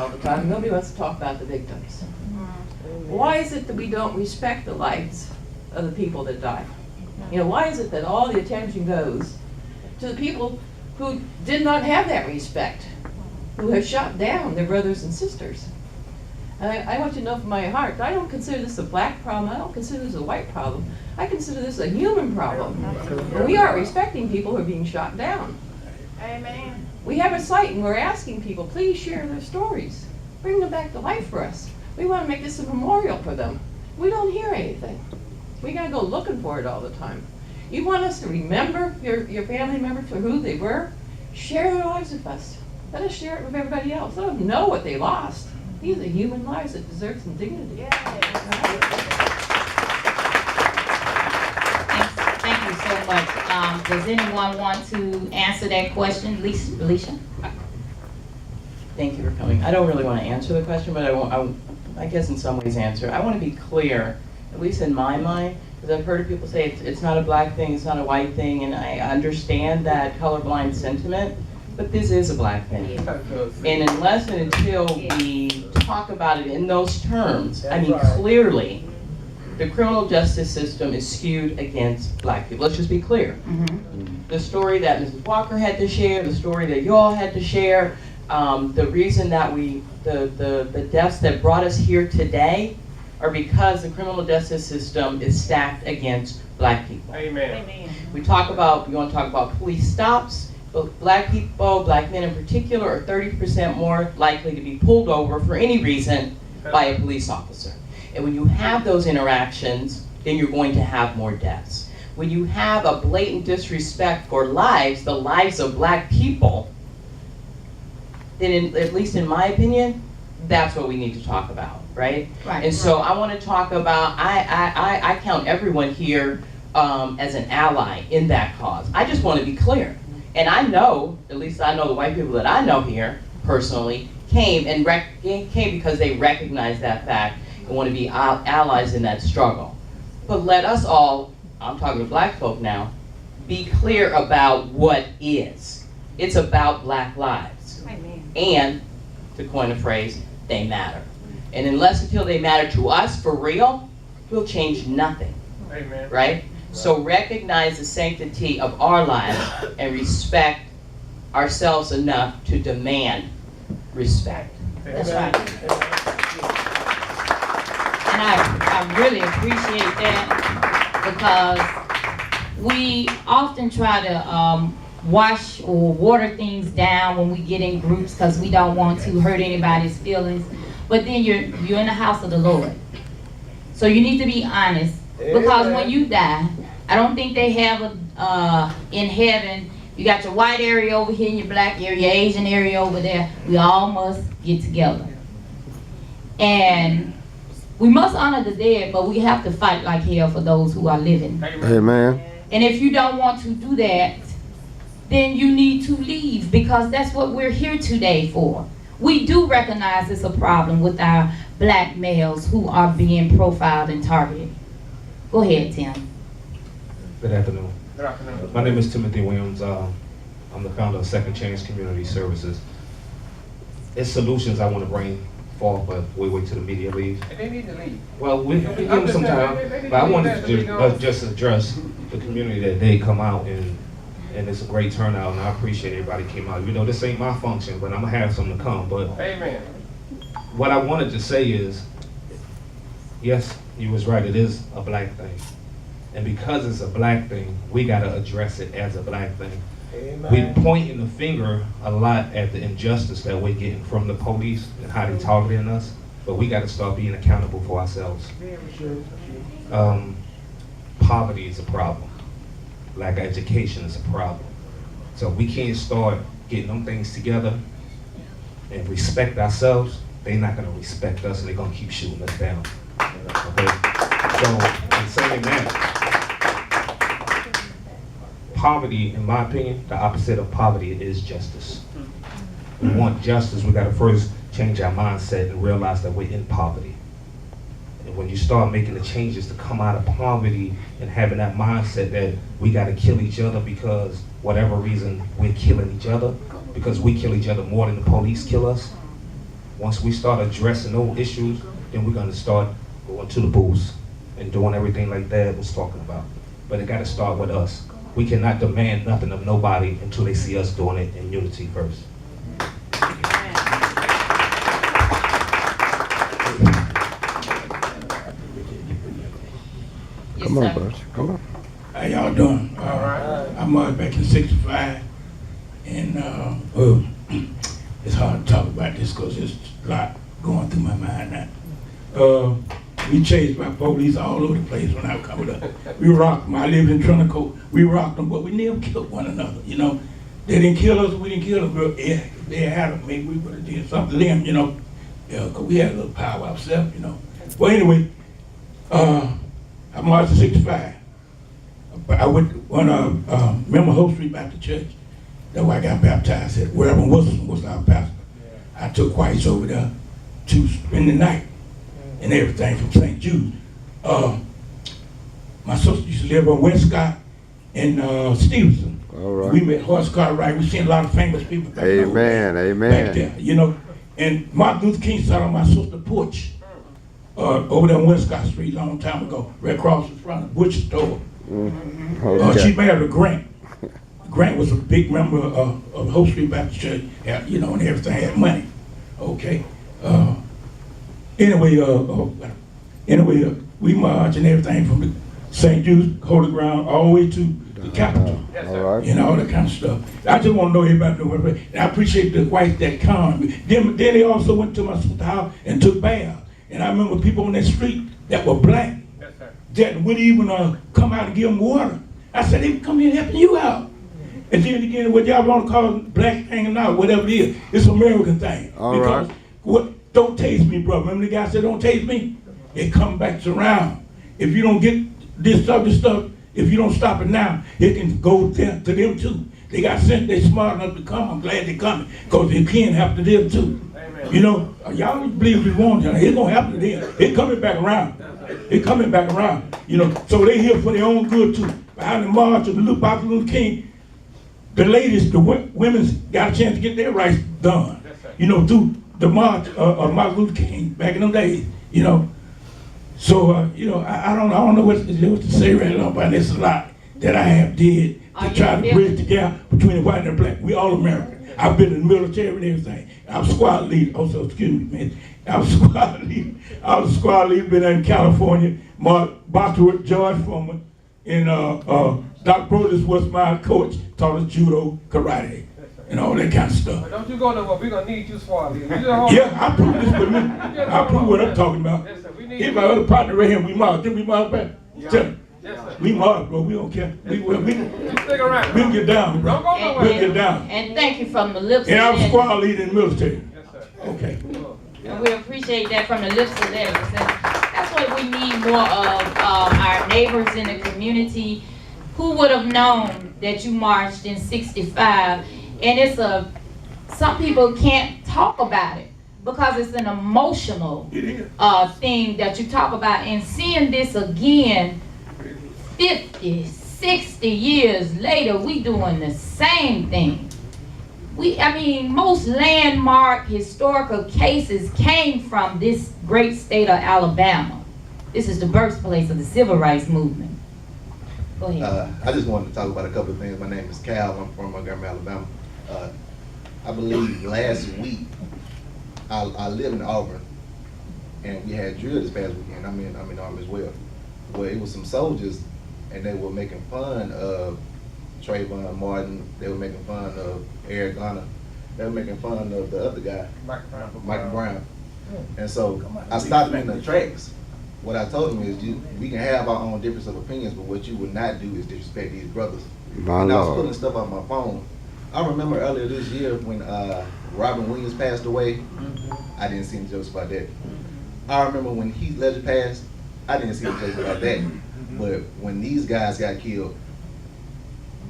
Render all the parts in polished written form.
all the time. Nobody wants to talk about the victims. Why is it that we don't respect the lives of the people that die? You know, why is it that all the attention goes to the people who did not have that respect, who have shot down their brothers and sisters? And I want you to know from my heart, I don't consider this a black problem, I don't consider this a white problem. I consider this a human problem. And we aren't respecting people who are being shot down. Amen. We have a site and we're asking people, please share their stories. Bring them back to life for us. We want to make this a memorial for them. We don't hear anything. We gotta go looking for it all the time. You want us to remember your family members for who they were? Share their lives with us. Let us share it with everybody else. Let them know what they lost. These are human lives that deserve some dignity. Thank you so much. Does anyone want to answer that question? Alicia? Thank you for coming. I don't really want to answer the question, but I guess in some ways answer. I want to be clear, at least in my mind, because I've heard people say it's not a black thing, it's not a white thing, and I understand that colorblind sentiment, but this is a black thing. And unless and until we talk about it in those terms, I mean, clearly, the criminal justice system is skewed against black people. Let's just be clear. The story that Mrs. Walker had to share, the story that you all had to share, the reason that the deaths that brought us here today are because the criminal justice system is stacked against black people. Amen. We want to talk about police stops, but black people, black men in particular, are 30% more likely to be pulled over for any reason by a police officer. And when you have those interactions, then you're going to have more deaths. When you have a blatant disrespect for lives, the lives of black people, then at least in my opinion, that's what we need to talk about, right? And so I want to talk about, I count everyone here as an ally in that cause. I just want to be clear. And I know, at least I know the white people that I know here personally, came because they recognize that fact and want to be allies in that struggle. But let us all, I'm talking to black folk now, be clear about what is. It's about black lives. Amen. And, to coin a phrase, they matter. And unless until they matter to us for real, we'll change nothing. Amen. Right? So recognize the sanctity of our lives and respect ourselves enough to demand respect. That's right. And I really appreciate that, because we often try to wash or water things down when we get in groups because we don't want to hurt anybody's feelings. But then you're in the house of the Lord. So you need to be honest, because when you die, I don't think they have in heaven, you got your white area over here and your black area, your Asian area over there. We all must get together. And we must honor the dead, but we have to fight like hell for those who are living. Amen. And if you don't want to do that, then you need to leave, because that's what we're here today for. We do recognize it's a problem with our black males who are being profiled and targeted. Go ahead, Tim. Good afternoon. Good afternoon. My name is Timothy Williams. I'm the founder of Second Chance Community Services. It's solutions I want to bring forth, but we wait till the media leaves. They need to leave. Well, we give them some time, but I wanted to just address the community that they come out and it's a great turnout, and I appreciate everybody came out. You know, this ain't my function, but I'm gonna have some to come. But Amen. what I wanted to say is, yes, you was right, it is a black thing. And because it's a black thing, we gotta address it as a black thing. Amen. We pointing the finger a lot at the injustice that we're getting from the police and how they targeting us, but we gotta start being accountable for ourselves. Poverty is a problem. Lack of education is a problem. So we can't start getting them things together and respect ourselves. They're not gonna respect us, and they're gonna keep shooting us down. Okay? So in saying that, poverty, in my opinion, the opposite of poverty is justice. We want justice, we gotta first change our mindset and realize that we're in poverty. And when you start making the changes to come out of poverty and having that mindset that we gotta kill each other because whatever reason we're killing each other, because we kill each other more than the police kill us, Once we start addressing those issues, then we're gonna start going to the booths and doing everything like Dad was talking about. But it gotta start with us. We cannot demand nothing of nobody until they see us doing it in unity first. Yes, Come on, sir. Butch. Come on. How y'all doing? All right. I'm back in '65, and well, it's hard to talk about this because there's a lot going through my mind now. We chased by police all over the place when I was coming up. We rocked them. I lived in Trinico. We rocked them, but we never killed one another, you know. They didn't kill us, we didn't kill them, but yeah, if they had them, maybe we would have did something to them, you know. Yeah, because we had a little power ourselves, you know. Well, anyway, I marched in '65. I went on remember Hope Street Baptist Church. That's where I got baptized at. Reverend Wilson was our pastor. I took Whites over there to spend the night and everything from St. Jude. My sister used to live on Westcott and Stevenson. All right. We met Horace Cartwright. We seen a lot of famous people back there. Amen. Back Amen. there, you know. And Martin Luther King sat on my sister's porch over there on Westcott Street a long time ago, right across in front of the butcher store. She Okay. married a Grant. Grant was a big member of Hope Street Baptist Church, you know, and everything, had money. Okay. Anyway, we marched and everything from the St. Jude's Holy Ground all the way to the Capitol. Yes, All sir. right. You know, all that kind of stuff. I just want to know everybody know what. And I appreciate the whites that come. Then they also went to my sister's house and took baths. And I remember people on that street that were black Yes, sir. that wouldn't even come out and give them water. I said, they come here helping you out. And then again, what y'all want to call black hanging out, whatever it is, it's an American thing. All because right. what? Don't taste me, brother. Remember the guy said, don't taste me? It come back around. If you don't get this stuff, if you don't stop it now, it can go to them too. They got sense, they smart enough to come. I'm glad they're coming, because it can happen to them too. Amen. You know, y'all don't believe we want to. It's gonna happen to them. It's coming back around. It's coming back around. You know, so they here for their own good too. Behind the march of the Martin Luther King, the ladies, the women's got a chance to get their rights done. You know, through the march of Martin Luther King back in them days. You know, so you know, I don't know what to say right now, but there's a lot that I have did to try to bridge the gap between the white and the black. We all American. I've been in the military and everything. I was squad leader. Also, excuse me, man. I was squad leader. Been in California. Mark Bosworth, George Foreman, and Doc Brodus was my coach. Taught us judo, karate, and all that kind of stuff. But don't you go nowhere. We're going to need you, squad leader. You just hold Yeah, I prove this with me. I prove what I'm talking about. Yes, sir. We need Here's you. my other partner right here. We march. Didn't we march back? Yeah. Tell me. Yes, sir. We march, bro. We don't care. You stick around. We'll get down, bro. Don't go And, nowhere. We'll get down. and thank you from the lips And of I was letters. squad leader in the military. Yes, sir. Okay. And we appreciate that from the lips of letters. And that's what we need more of, our neighbors in the community. Who would have known that you marched in '65? And it's some people can't talk about it because it's an emotional It is. thing that you talk about. And seeing this again, 50, 60 years later, we doing the same thing. Most landmark historical cases came from this great state of Alabama. This is the birthplace of the civil rights movement. Go ahead. I just wanted to talk about a couple of things. My name is Cal. I'm from Montgomery, Alabama. I believe last week I live in Auburn, and we had drill this past weekend. I'm in Auburn as well. Where it was some soldiers, and they were making fun of Trayvon Martin. They were making fun of Eric Garner. They were making fun of the other guy, Michael Brown. And so I stopped them in the tracks. What I told them is, we can have our own difference of opinions, but what you would not do is disrespect these brothers. My And I was Lord. putting stuff on my phone. I remember earlier this year when Robin Williams passed away. I didn't see any jokes about that. I remember when Heath Ledger passed. I didn't see any jokes about that. But when these guys got killed,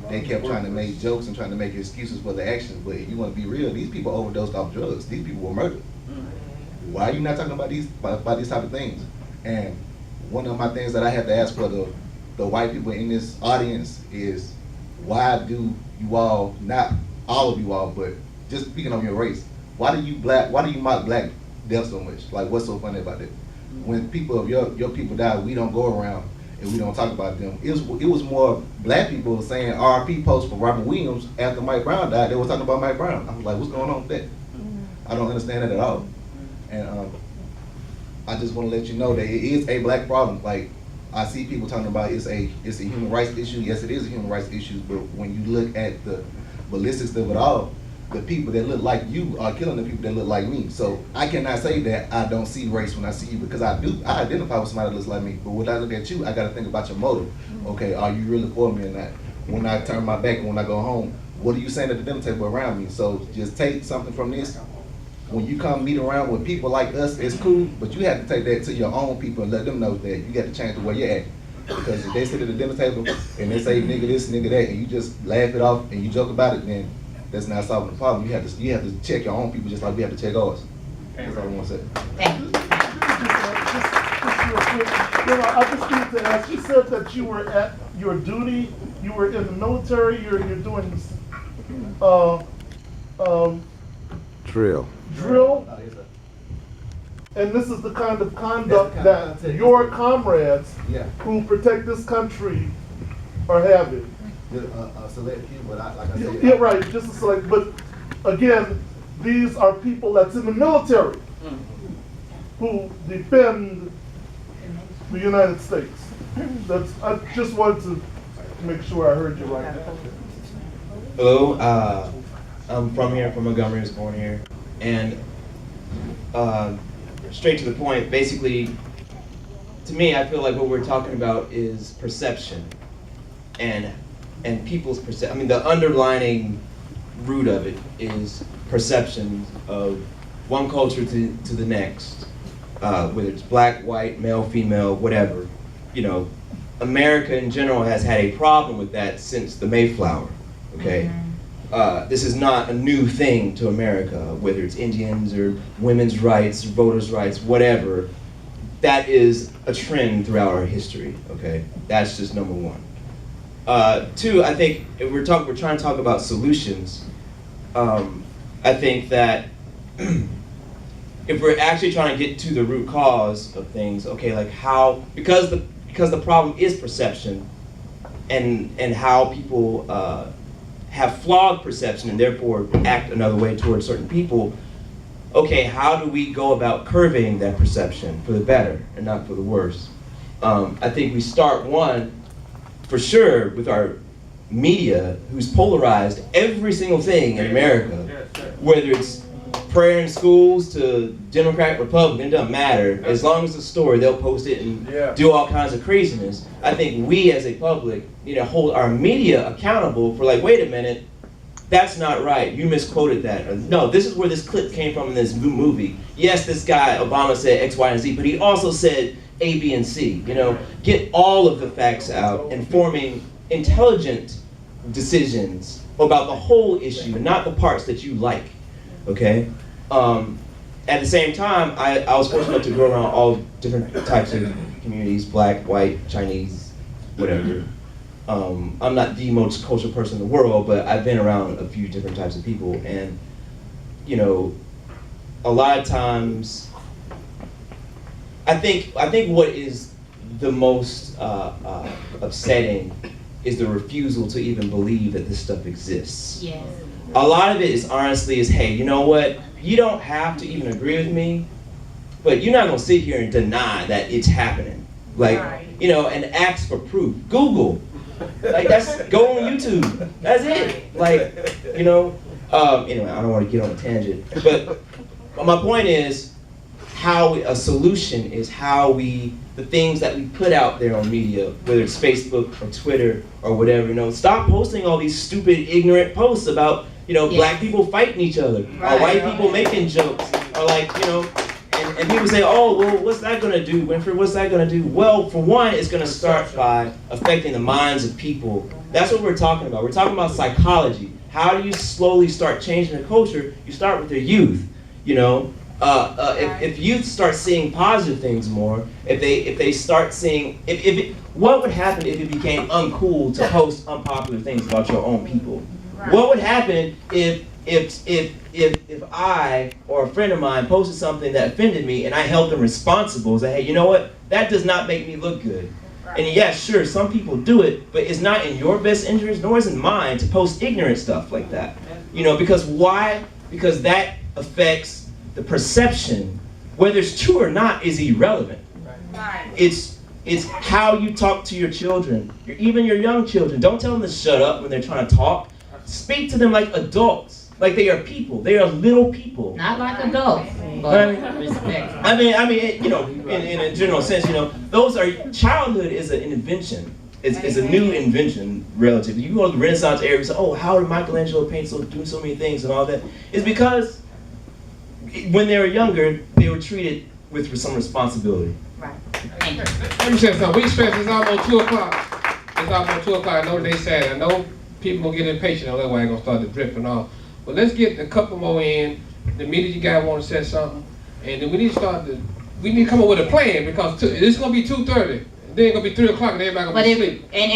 they kept trying to make jokes and trying to make excuses for their actions. But if you want to be real, these people overdosed off drugs. These people were murdered. Why are you not talking about these type of things? And one of my things that I have to ask for the white people in this audience is, why do you all, not all of you all, but just speaking on your race, why do you mock black death so much? Like, what's so funny about that? When people of your people die, we don't go around and we don't talk about them. It was more black people saying RP posts for Robert Williams after Mike Brown died. They were talking about Mike Brown. I was like, what's going on with that? I don't understand that at all. And I just want to let you know that it is a black problem. Like, I see people talking about it's a human rights issue. Yes, it is a human rights issue, but when you look at the ballistics of it all, the people that look like you are killing the people that look like me. So I cannot say that I don't see race when I see you, because I do. I identify with somebody that looks like me. But when I look at you, I got to think about your motive. Okay, are you really for me or not? When I turn my back and when I go home, what are you saying at the dinner table around me? So just take something from this. When you come meet around with people like us, it's cool, but you have to take that to your own people and let them know that you got to change the way you're at. Because if they sit at the dinner table and they say nigga this, nigga that, and you just laugh it off and you joke about it, then that's not solving the problem. You have to check your own people just like we have to check ours. That's all I want to say. Thank you. I just need to ask, you said that you were at your duty, you were in the military, you're doing drill, and this is the kind of conduct that your comrades Yeah. who protect this country are having. A select few, but like I said, Yeah, right, just a select, but again, these are people that's in the military who defend the United States. I just wanted to make sure I heard you right. Hello, I'm from here, from Montgomery, I was born here. And straight to the point, basically, to me, I feel like what we're talking about is perception and people's perception. I mean, the underlining root of it is perception of one culture to the next, whether it's black, white, male, female, whatever. You know, America in general has had a problem with that since the Mayflower, okay? This is not a new thing to America, whether it's Indians or women's rights, voters' rights, whatever. That is a trend throughout our history, okay? That's just number one. Two, I think if we're trying to talk about solutions. I think that if we're actually trying to get to the root cause of things, okay, like how, because the problem is perception, and how people have flawed perception and therefore act another way towards certain people. Okay, how do we go about curving that perception for the better and not for the worse? I think we start for sure with our media, who's polarized every single thing in America, whether it's prayer in schools to Democrat, Republican, it doesn't matter. As long as it's a story, they'll post it and do all kinds of craziness. I think we as a public need to hold our media accountable for, like, wait a minute, that's not right, you misquoted that. Or, no, this is where this clip came from in this movie. Yes, this guy, Obama, said X, Y, and Z, but he also said A, B, and C. You know, get all of the facts out and forming intelligent decisions about the whole issue and not the parts that you like, okay? At the same time, I was fortunate to grow around all different types of communities, black, white, Chinese, whatever. I'm not the most cultural person in the world, but I've been around a few different types of people, and you know, a lot of times, I think what is the most upsetting is the refusal to even believe that this stuff exists. Yes. A lot of it is honestly is, hey, you know what? You don't have to even agree with me, but you're not gonna sit here and deny that it's happening. Like, you know, and ask for proof. Google. Like, go on YouTube. That's it. Like, you know, anyway, I don't want to get on a tangent, but my point is a solution is the things that we put out there on media, whether it's Facebook or Twitter or whatever, you know, stop posting all these stupid, ignorant posts about, you know, black people fighting each other, or white people making jokes, or like, you know, and people say, oh, well, what's that gonna do, Winfred? What's that gonna do? Well, for one, it's gonna start by affecting the minds of people. That's what we're talking about. We're talking about psychology. How do you slowly start changing the culture? You start with the youth, you know? If youth start seeing positive things more, if they start seeing, what would happen if it became uncool to post unpopular things about your own people? What would happen if if I or a friend of mine posted something that offended me and I held them responsible, say, hey, you know what? That does not make me look good. And yeah, sure, some people do it, but it's not in your best interest, nor is it mine to post ignorant stuff like that. You know, because why? Because that affects the perception. Whether it's true or not is irrelevant. It's how you talk to your children, even your young children. Don't tell them to shut up when they're trying to talk. Speak to them like adults, like they are people. They are little people. Not like adults, but respect. I mean, you know, in a general sense, you know, childhood is an invention. It's a new invention, relatively. You go to the Renaissance era, you say, oh, how did Michelangelo do so many things and all that? It's because when they were younger, they were treated with some responsibility. Right. Thank you. Let me say something. We stress it's almost 2 o'clock. It's almost 2 o'clock. I know they said. I know people gonna get impatient. Otherwise, gonna start to drift and all. But let's get a couple more in. The media guy want to say something, and then we need to come up with a plan because it's gonna be 2:30. Then it's gonna be 3 o'clock, and everybody gonna be asleep. And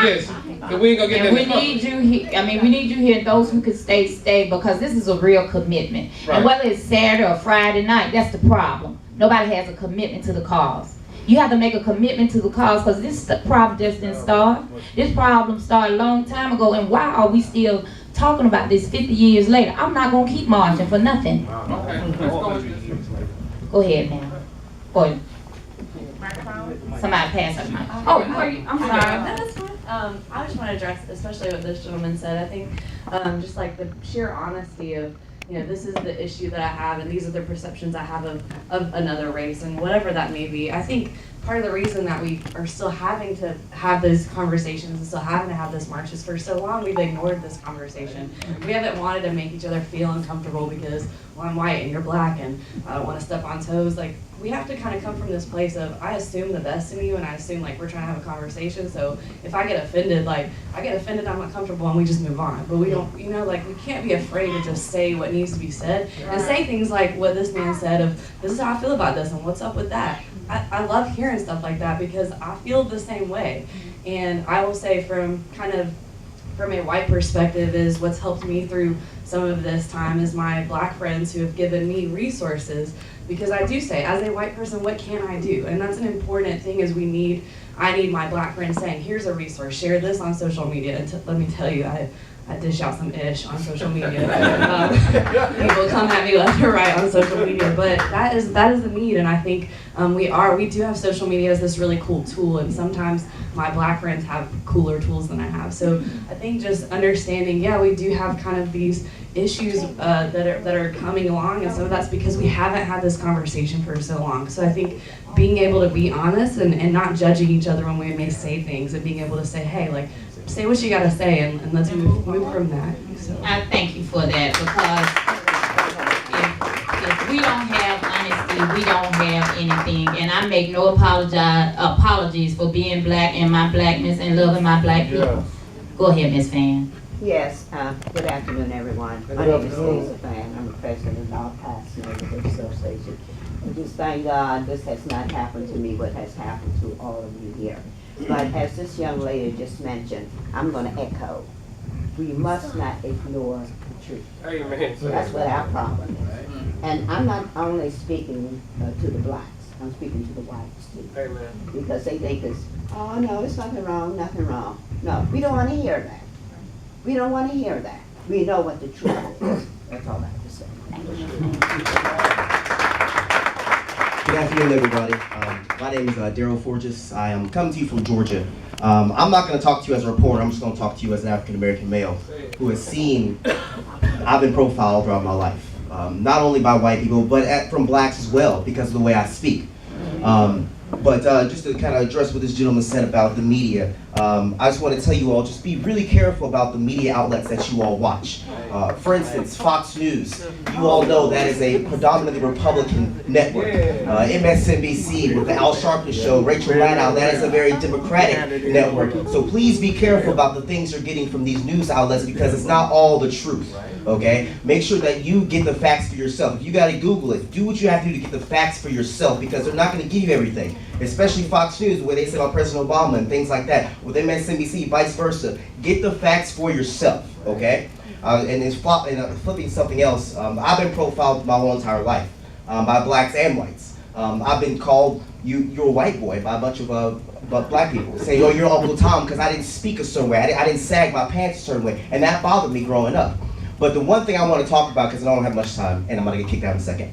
Yes. So we ain't gonna get and that. we need you here. We need you here. Those who can stay because this is a real commitment. Right. And whether it's Saturday or Friday night, that's the problem. Nobody has a commitment to the cause. You have to make a commitment to the cause because this problem just didn't start. This problem started a long time ago, and why are we still talking about this 50 years later? I'm not gonna keep marching for nothing. Okay. Let's go with this. Go ahead, ma'am. Go ahead. Somebody pass her mic. Oh, I'm sorry. No, that's fine. I just want to address, especially what this gentleman said. I think just like the sheer honesty of, you know, this is the issue that I have, and these are the perceptions I have of another race, and whatever that may be. I think part of the reason that we are still having to have these conversations and still having to have this march is for so long we've ignored this conversation. We haven't wanted to make each other feel uncomfortable because, well, I'm white and you're black and I don't want to step on toes. Like, we have to kind of come from this place of, I assume the best in you and I assume like we're trying to have a conversation. So if I get offended, I'm uncomfortable and we just move on. But we don't, you know, like we can't be afraid to just say what needs to be said and say things like what this man said of, this is how I feel about this and what's up with that. I love hearing stuff like that because I feel the same way. And I will say from a white perspective is what's helped me through some of this time is my black friends who have given me resources, because I do say, as a white person, what can I do? And that's an important thing is I need my black friends saying, here's a resource, share this on social media. And let me tell you, I dish out some ish on social media. People come at me left or right on social media, but that is the need, and I think we do have social media as this really cool tool, and sometimes my black friends have cooler tools than I have. So I think just understanding, we do have kind of these issues that are coming along, and some of that's because we haven't had this conversation for so long. So I think being able to be honest and not judging each other when we may say things, and being able to say, hey, like, say what you gotta say, and let's move from that. So. I thank you for that, because if we don't have honesty, we don't have anything. And I make no apologies for being black and my blackness and loving my black people. Go ahead, Ms. Fan. Yes, good afternoon, everyone. My name is Lisa Fan. I'm the president of North Pass Neighborhood Association. And just thank God this has not happened to me, what has happened to all of you here. But as this young lady just mentioned, I'm going to echo. We must not ignore the truth. Amen. That's what our problem is. And I'm not only speaking to the blacks, I'm speaking to the whites too. Amen. Because they think it's, oh no, it's nothing wrong, nothing wrong. No, we don't want to hear that. We don't want to hear that. We know what the truth is. That's all I have to say. Good afternoon, everybody. My name is Daryl Forges. I am coming to you from Georgia. I'm not going to talk to you as a reporter. I'm just going to talk to you as an African-American male who has seen, I've been profiled throughout my life. Not only by white people, but from blacks as well, because of the way I speak. But just to kind of address what this gentleman said about the media, I just want to tell you all, just be really careful about the media outlets that you all watch. For instance, Fox News, you all know that is a predominantly Republican network. MSNBC with the Al Sharpton show, Rachel Maddow, that is a very Democratic network. So please be careful about the things you're getting from these news outlets, because it's not all the truth. Okay? Make sure that you get the facts for yourself. If you got to Google it, do what you have to do to get the facts for yourself, because they're not going to give you everything. Especially Fox News, where they say about President Obama and things like that. With MSNBC, vice versa. Get the facts for yourself, okay? and it's flipping something else. I've been profiled my whole entire life by blacks and whites. I've been called you're a white boy by a bunch of black people, saying, "Oh, you're Uncle Tom," because I didn't speak a certain way. I didn't sag my pants a certain way, and that bothered me growing up. But the one thing I want to talk about, because I don't have much time, and I'm going to get kicked out in a second,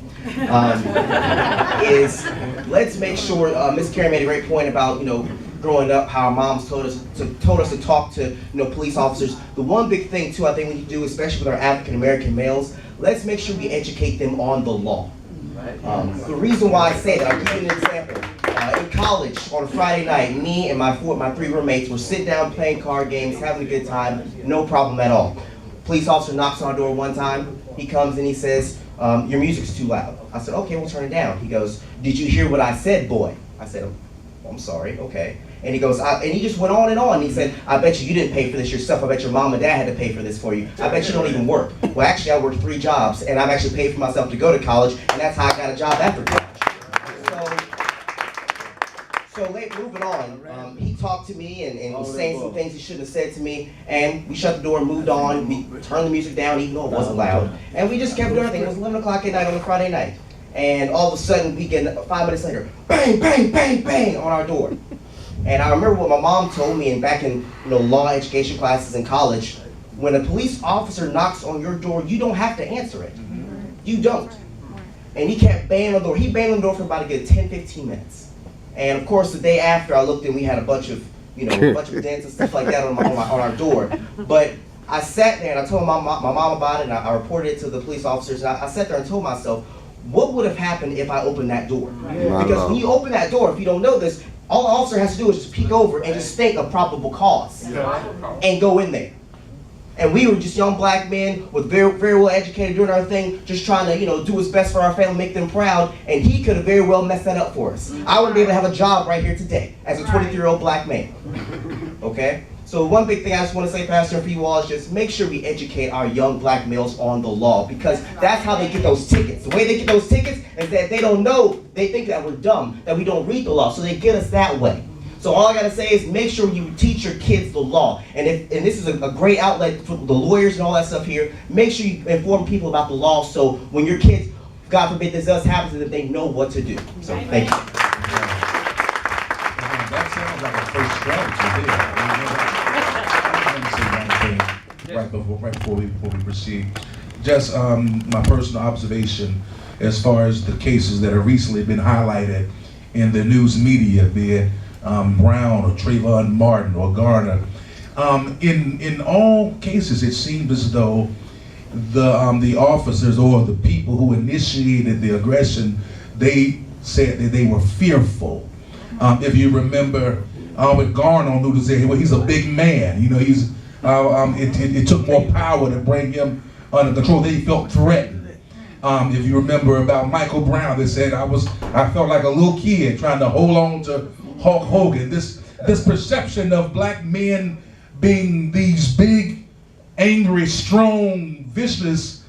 is let's make sure, Ms. Carey made a great point about, growing up, how our moms told us to talk to, police officers. The one big thing, too, I think we need to do, especially with our African-American males, let's make sure we educate them on the law. The reason why I say that, I'll give you an example. In college, on a Friday night, me and my 3 roommates were sitting down playing card games, having a good time, no problem at all. Police officer knocks on our door one time. He comes and he says, "Your music's too loud." I said, "Okay, we'll turn it down." He goes, "Did you hear what I said, boy?" I said, "I'm sorry, okay." And he goes, and he just went on and on. He said, "I bet you didn't pay for this yourself. I bet your mom and dad had to pay for this for you. I bet you don't even work." Well, actually, I worked 3 jobs, and I've actually paid for myself to go to college, and that's how I got a job after college. So moving on, he talked to me and was saying some things he shouldn't have said to me, and we shut the door and moved on. We turned the music down even though it wasn't loud, and we just kept doing everything. It was 11 o'clock at night on a Friday night, and all of a sudden we get 5 minutes later, bang, bang, bang, bang on our door. And I remember what my mom told me, and back in law education classes in college, when a police officer knocks on your door, you don't have to answer it. You don't. And he kept banging on the door. He banged on the door for about a good 10-15 minutes. And of course, the day after, I looked and we had a bunch of, a bunch of dents and stuff like that on our door. But I sat there and I told my mom about it, and I reported it to the police officers. And I sat there and told myself, what would have happened if I opened that door? Because when you open that door, if you don't know this, all the officer has to do is just peek over and just think of probable cause and go in there. And we were just young black men with very, very well educated, doing our thing, just trying to, do what's best for our family, make them proud. And he could have very well messed that up for us. I wouldn't be able to have a job right here today as a 23-year-old black man. Okay? So one big thing I just want to say, Pastor, for you all is just make sure we educate our young black males on the law, because that's how they get those tickets. The way they get those tickets is that they don't know, they think that we're dumb, that we don't read the law, so they get us that way. So all I gotta say is make sure you teach your kids the law. And this is a great outlet for the lawyers and all that stuff here. Make sure you inform people about the law, so when your kids, God forbid this does happen to them, they know what to do. So thank you. That sounds like a first strategy there. Right before we proceed. Just my personal observation as far as the cases that have recently been highlighted in the news media, be it Brown or Trayvon Martin or Garner. In all cases, it seems as though the officers or the people who initiated the aggression, they said that they were fearful. If you remember with Garner on News, well, he's a big man. He's it took more power to bring him under control. They felt threatened. If you remember about Michael Brown, they said I felt like a little kid trying to hold on to Hulk Hogan. This perception of black men being these big, angry, strong, vicious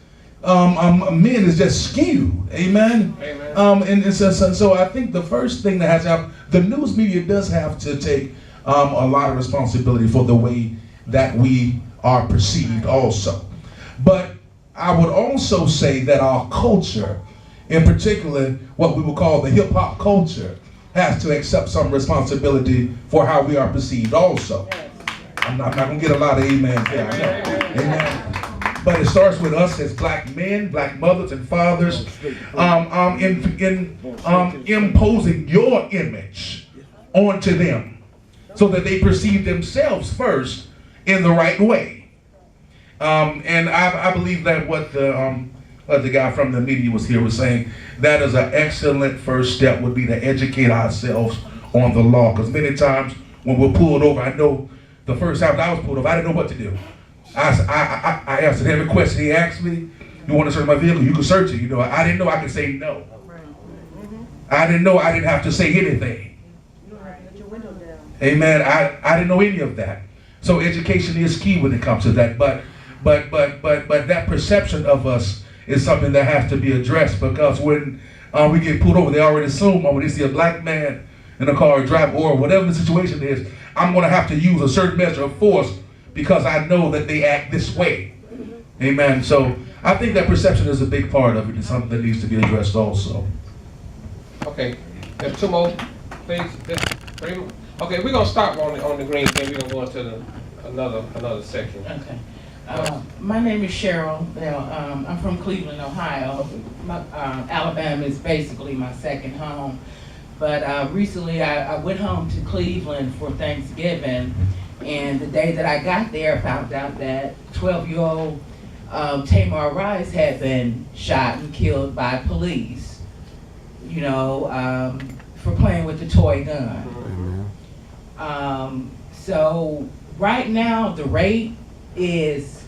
men is just skewed. Amen. And so I think the first thing that has to happen, the news media does have to take a lot of responsibility for the way that we are perceived also. But I would also say that our culture, in particular what we would call the hip-hop culture, has to accept some responsibility for how we are perceived also. I'm not going to get a lot of amens there, I know. Amen. But it starts with us as black men, black mothers and fathers, imposing your image onto them so that they perceive themselves first in the right way. And I believe that what the guy from the media was saying, that is an excellent first step, would be to educate ourselves on the law. Because many times when we're pulled over, I know the first time I was pulled over, I didn't know what to do. I answered every question he asked me. You want to search my vehicle? You can search it. I didn't know I could say no. I didn't know I didn't have to say anything. Amen. I didn't know any of that. So education is key when it comes to that. But that perception of us is something that has to be addressed, because when we get pulled over, they already assume when they see a black man in a car or drive, or whatever the situation is, I'm going to have to use a certain measure of force because I know that they act this way. Amen. So I think that perception is a big part of it and something that needs to be addressed also. Okay, there's two more, please. Three more. Okay, we're gonna stop on the green thing. We're gonna go into another section. Okay. My name is Cheryl. I'm from Cleveland, Ohio. Alabama is basically my second home. But recently I went home to Cleveland for Thanksgiving, and the day that I got there, I found out that 12-year-old Tamar Rice had been shot and killed by police, you know, for playing with the toy gun. So right now the rate is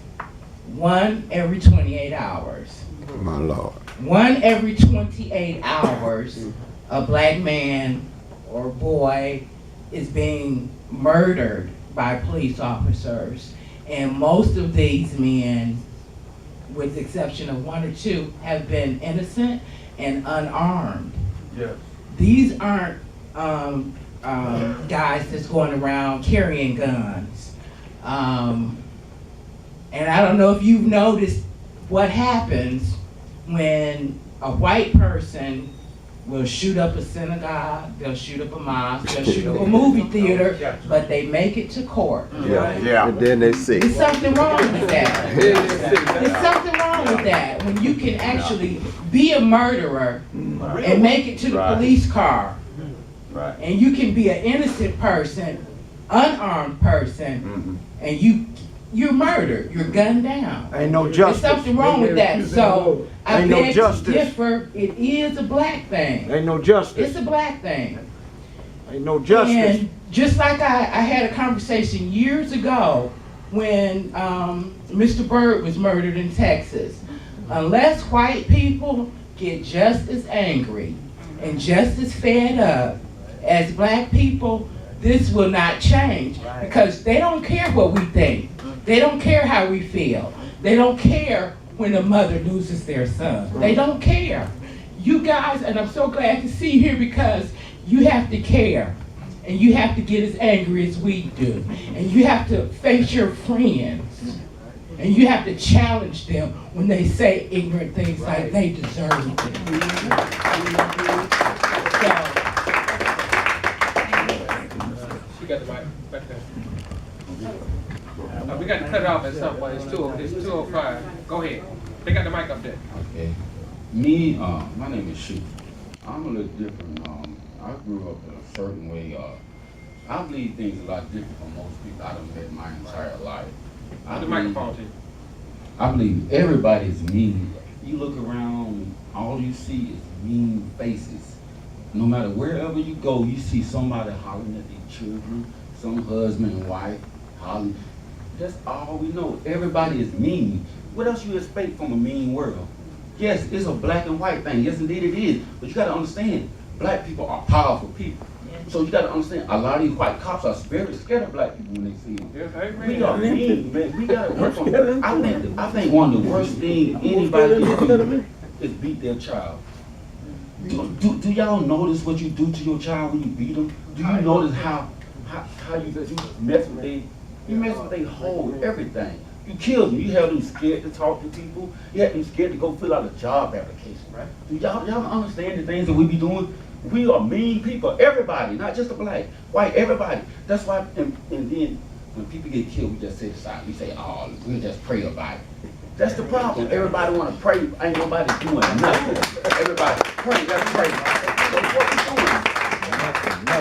1 every 28 hours. My Lord. 1 every 28 hours, a black man or boy is being murdered by police officers. And most of these men, with the exception of 1 or 2, have been innocent and unarmed. Yes. These aren't guys that's going around carrying guns. And I don't know if you've noticed what happens when a white person will shoot up a synagogue, they'll shoot up a mosque, they'll shoot up a movie theater, but they make it to court. Yeah. And then they see. There's something wrong with that. There's something wrong with that when you can actually be a murderer and make it to the police car. Right. And you can be an innocent person, unarmed person, and you're murdered, you're gunned down. Ain't no justice. There's something wrong with that. So I Ain't no beg to justice. differ. It is a black thing. Ain't no justice. It's a black thing. Ain't no justice. And just like I had a conversation years ago when Mr. Byrd was murdered in Texas. Unless white people get just as angry and just as fed up as black people, this will not change, because they don't care what we think. They don't care how we feel. They don't care when a mother loses their son. They don't care. You guys, and I'm so glad to see you here, because you have to care. And you have to get as angry as we do. And you have to face your friends. And you have to challenge them when they say ignorant things like they deserve it. She got the mic back there. We got to cut it off at some point. It's 2:05. Go ahead. They got the mic up there. Okay. My name is Shu. I'm a little different. I grew up in a certain way. I believe things a lot different from most people I done met my entire life. Put the microphone to you. I believe everybody's mean. You look around, all you see is mean faces. No matter wherever you go, you see somebody hollering at their children, some husband and wife hollering. That's all we know. Everybody is mean. What else you expect from a mean world? Yes, it's a black and white thing. Yes, indeed it is. But you got to understand, black people are powerful people. So you got to understand, a lot of these white cops are very scared of black people when they see them. Yes, We are mean, man. We got to work on it. I think one of the worst things anybody can do is beat their child. Do y'all notice what you do to your child when you beat them? Do you notice how you mess with their whole everything? You kill them. You have them scared to talk to people. You have them scared to go fill out a job application, right? Do y'all understand the things that we be doing? We are mean people. Everybody, not just the black, white, everybody. That's why, and then when people get killed, we just sit aside. We say, oh, we'll just pray about it. That's the problem. Everybody want to pray. Ain't nobody doing nothing. Everybody pray. Let's pray. That's what we doing.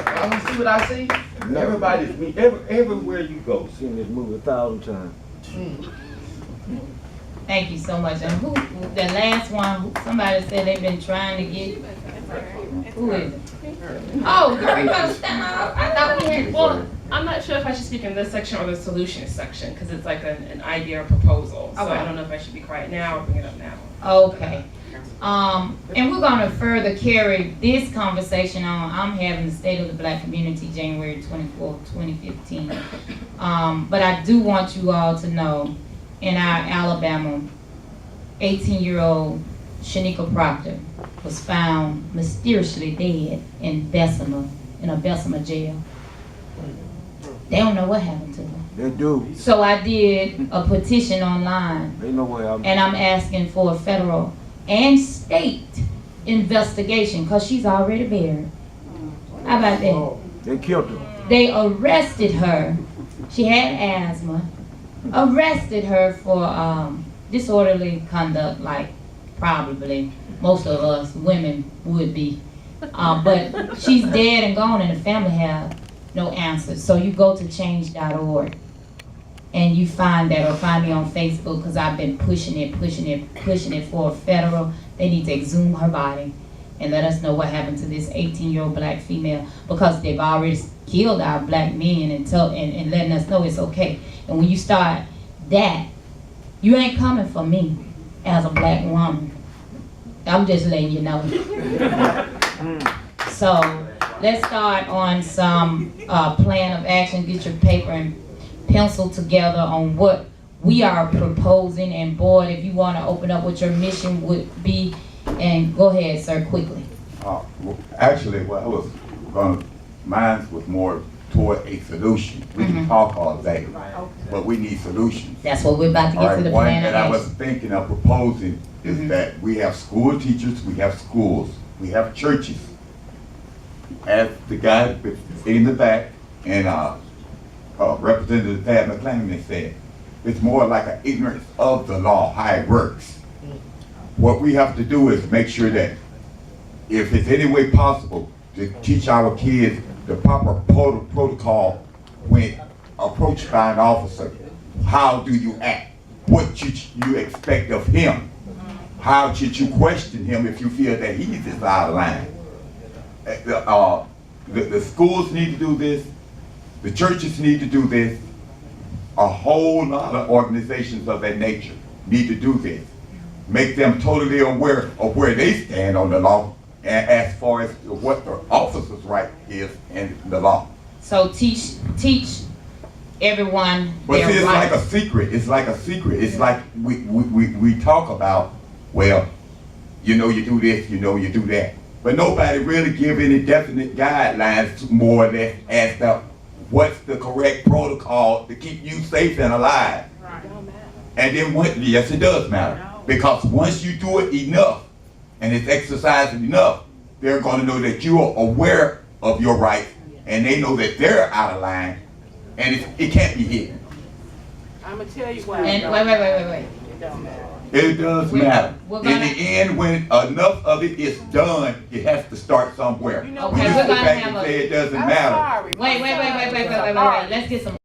I don't see what I see. Everybody's mean. Everywhere you go. Seen this movie 1,000 times. Thank you so much. And the last one, somebody said they've been trying to get, who is it? Oh, girl, you better stand up. I thought we had, Well, I'm not sure if I should speak in this section or the solutions section, because it's like an idea or proposal. So Okay. I don't know if I should be quiet now or bring it up now. Okay. And we're gonna further carry this conversation on. I'm having the State of the Black Community January 24th, 2015. But I do want you all to know, in our Alabama, 18-year-old Shanika Proctor was found mysteriously dead in Bessemer, in a Bessemer jail. They don't know what happened to her. They do. So I did a petition online, They know where I'm. and I'm asking for a federal and state investigation, cause she's already buried. How about that? They killed her. They arrested her. She had asthma. Arrested her for disorderly conduct, like probably most of us women would be. But she's dead and gone, and the family have no answers. So you go to change.org and you find that, or find me on Facebook, because I've been pushing it for a federal. They need to exhume her body and let us know what happened to this 18-year-old black female, because they've already killed our black men and letting us know it's okay. And when you start that, you ain't coming for me as a black woman. I'm just letting you know. So let's start on some plan of action. Get your paper and pencil together on what we are proposing. And board, if you want to open up what your mission would be, and go ahead, sir, quickly. Actually, what I was going to, mine was more toward a solution. We can talk all day, but we need solutions. That's what we're about to get to the One plan of that I was action. thinking of proposing is that we have school teachers, we have schools, we have churches. As the guy in the back and Representative Thad McClanahan said, it's more like an ignorance of the law, how it works. What we have to do is make sure that if it's any way possible to teach our kids the proper protocol when approached by an officer. How do you act? What should you expect of him? How should you question him if you feel that he's just out of line? The schools need to do this. The churches need to do this. A whole lot of organizations of that nature need to do this. Make them totally aware of where they stand on the law and as far as what the officer's right is in the law. So teach everyone But their see, it's rights. like a secret. It's like a secret. It's like we talk about, well, you know you do this, you know you do that. But nobody really give any definite guidelines more or less as to what's the correct protocol to keep you safe and alive. And then yes, it does matter. Because once you do it enough, and it's exercised enough, they're going to know that you are aware of your rights, and they know that they're out of line, and it can't be hidden. I'm gonna tell you why. And wait. It does matter. we're In gonna- the end, when enough of it is done, it has to start somewhere. Okay, We we're just gonna sit back have and a- say it doesn't matter. Wait. Let's get some